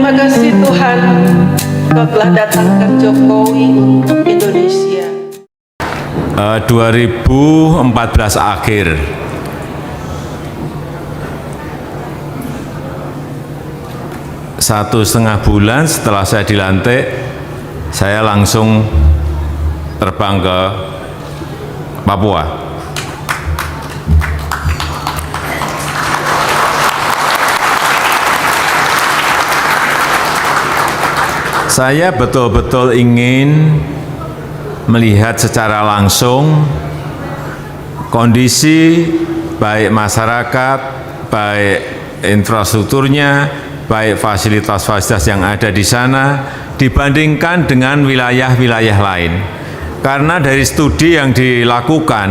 Terima kasih Tuhan, Kau telah datangkan Jokowi untuk Indonesia. 2014 akhir, satu setengah bulan setelah saya dilantik, saya langsung terbang ke Papua. Saya betul-betul ingin melihat secara langsung kondisi baik masyarakat, baik infrastrukturnya, baik fasilitas-fasilitas yang ada di sana dibandingkan dengan wilayah-wilayah lain. Karena dari studi yang dilakukan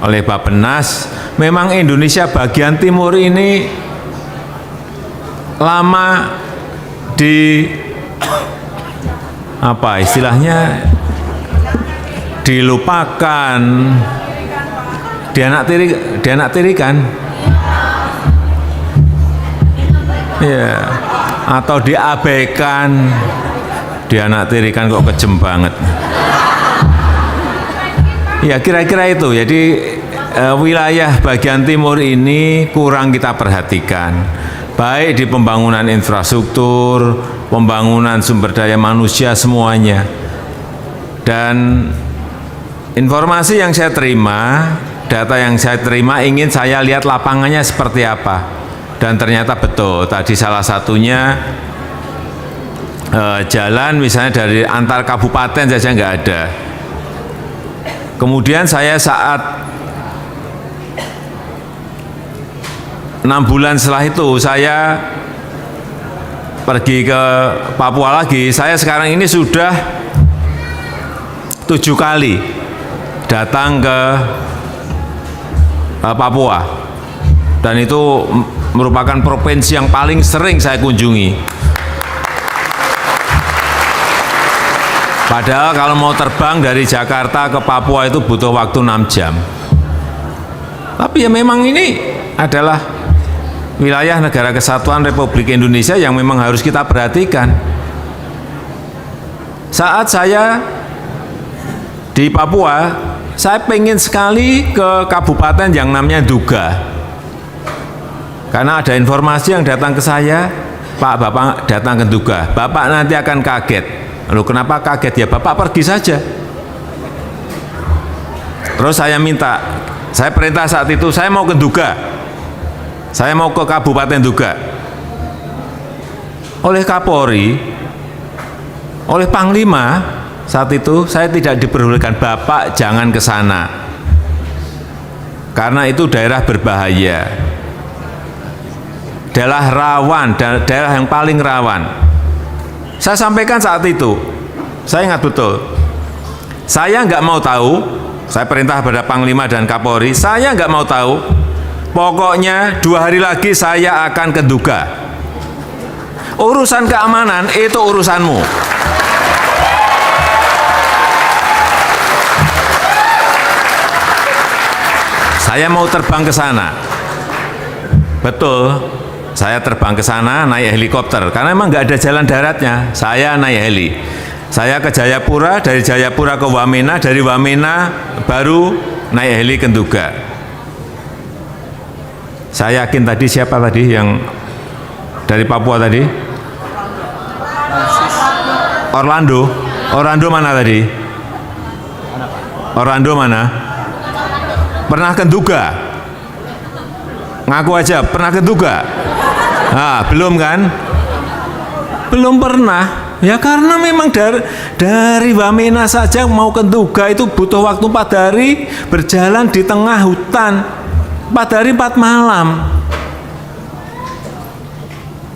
oleh Bappenas, memang Indonesia bagian timur ini lama apa istilahnya, dilupakan, dianaktirikan, ya, atau diabaikan, dianaktirikan, kok kejem banget. Ya kira-kira itu. Jadi wilayah bagian timur ini kurang kita perhatikan, baik di pembangunan infrastruktur, pembangunan sumber daya manusia, semuanya. Dan informasi yang saya terima, data yang saya terima, ingin saya lihat lapangannya seperti apa. Dan ternyata betul, tadi salah satunya jalan misalnya dari antar kabupaten saja nggak ada. Kemudian saya saat 6 bulan setelah itu, saya pergi ke Papua lagi. Saya sekarang ini sudah 7 kali datang ke Papua, dan itu merupakan provinsi yang paling sering saya kunjungi. Padahal kalau mau terbang dari Jakarta ke Papua itu butuh waktu 6 jam. Tapi ya memang ini adalah wilayah Negara Kesatuan Republik Indonesia yang memang harus kita perhatikan. Saat saya di Papua, saya pengen sekali ke kabupaten yang namanya Duga. Karena ada informasi yang datang ke saya, Pak, Bapak datang ke Duga, Bapak nanti akan kaget. Lalu kenapa kaget? Ya Bapak pergi saja. Terus saya perintah saat itu, saya mau ke Duga. Saya mau ke Kabupaten Duga. Oleh Kapolri, oleh Panglima saat itu, saya tidak diperbolehkan, Bapak jangan ke sana. Karena itu daerah berbahaya. Daerah rawan, daerah yang paling rawan. Saya sampaikan saat itu, saya ingat betul. Saya nggak mau tahu, saya perintah pada Panglima dan Kapolri, saya nggak mau tahu. Pokoknya 2 hari lagi saya akan ke Duga. Urusan keamanan itu urusanmu. Saya mau terbang ke sana. Betul, saya terbang ke sana naik helikopter karena memang nggak ada jalan daratnya. Saya naik heli. Saya ke Jayapura, dari Jayapura ke Wamena, dari Wamena baru naik heli ke Duga. Saya yakin tadi siapa tadi yang dari Papua tadi? Orlando. Orlando mana tadi? Orlando mana? Pernah ke Duga? Ngaku aja, pernah ke Duga? Nah, belum kan? Belum pernah. Ya karena memang dari Wamena saja mau ke Duga itu butuh waktu 4 hari berjalan di tengah hutan. 4 hari 4 malam.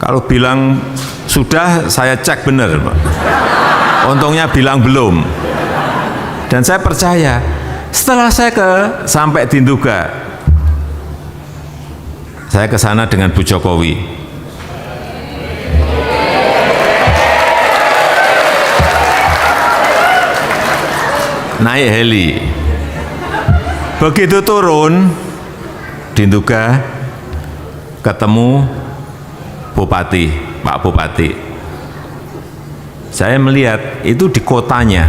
Kalau bilang sudah, saya cek benar, Pak. Untungnya bilang belum. Dan saya percaya, setelah saya sampai di Duga, saya ke sana dengan Bu Jokowi. Naik heli. Begitu turun di Duga, ketemu Bupati, Pak Bupati. Saya melihat itu di kotanya,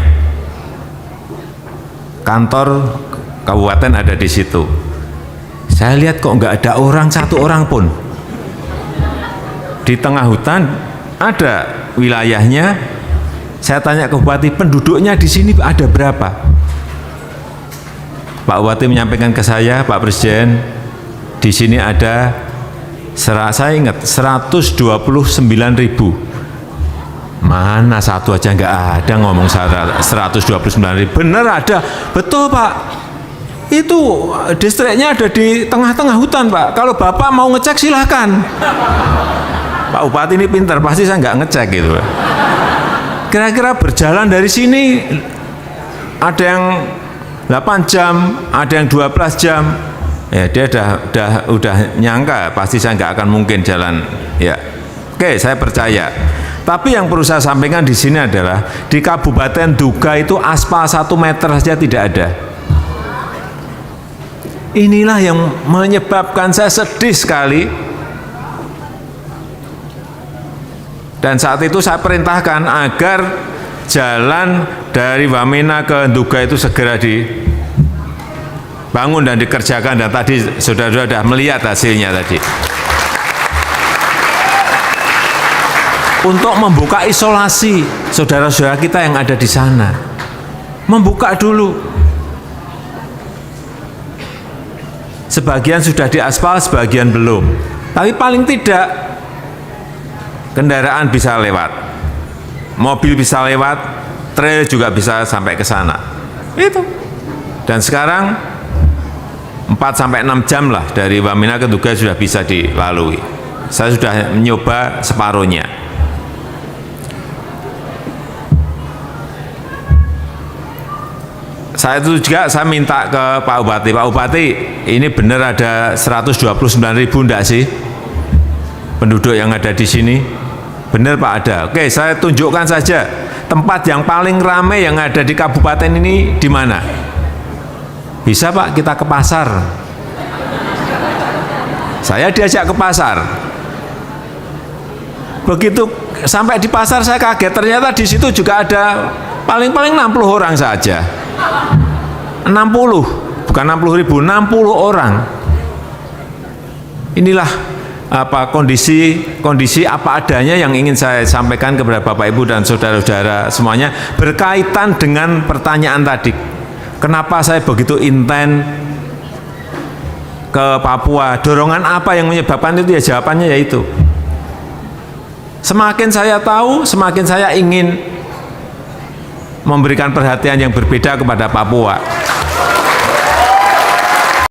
kantor kabupaten ada di situ. Saya lihat kok nggak ada orang, satu orang pun. Di tengah hutan ada wilayahnya. Saya tanya ke bupati, penduduknya di sini ada berapa? Pak Bupati menyampaikan ke saya, Pak Presiden, di sini ada, saya ingat 129.000. Mana satu aja nggak ada ngomong 129.000. Bener ada, betul Pak. Itu distriknya ada di tengah-tengah hutan Pak. Kalau Bapak mau ngecek silahkan. Pak Bupati ini pintar, pasti saya nggak ngecek gitu. Kira-kira berjalan dari sini ada yang 8 jam, ada yang 12 jam. Ya dia udah nyangka pasti saya nggak akan mungkin jalan. Ya, oke saya percaya. Tapi yang perlu saya sampaikan di sini adalah di Kabupaten Duga itu aspal 1 meter saja tidak ada. Inilah yang menyebabkan saya sedih sekali. Dan saat itu saya perintahkan agar jalan dari Wamena ke Duga itu segera dibangun dan dikerjakan, dan tadi saudara-saudara sudah melihat hasilnya tadi. Untuk membuka isolasi saudara-saudara kita yang ada di sana. Membuka dulu. Sebagian sudah diaspal, sebagian belum. Tapi paling tidak kendaraan bisa lewat, mobil bisa lewat, trail juga bisa sampai ke sana. Itu. Dan sekarang 4-6 jam lah dari Wamena ke Duga sudah bisa dilalui. Saya sudah mencoba separuhnya. Saya itu juga saya minta ke Pak Bupati, Pak Bupati, ini benar ada 129.000 enggak sih penduduk yang ada di sini? Benar Pak, ada. Oke, saya tunjukkan saja tempat yang paling ramai yang ada di kabupaten ini di mana? Bisa Pak, kita ke pasar. Saya diajak ke pasar. Begitu sampai di pasar saya kaget, ternyata di situ juga ada paling-paling 60 orang saja. 60, bukan 60.000, 60 orang. Inilah kondisi apa adanya yang ingin saya sampaikan kepada Bapak Ibu dan saudara-saudara semuanya berkaitan dengan pertanyaan tadi. Kenapa saya begitu intent ke Papua? Dorongan apa yang menyebabkan itu? Ya jawabannya yaitu semakin saya tahu, semakin saya ingin memberikan perhatian yang berbeda kepada Papua.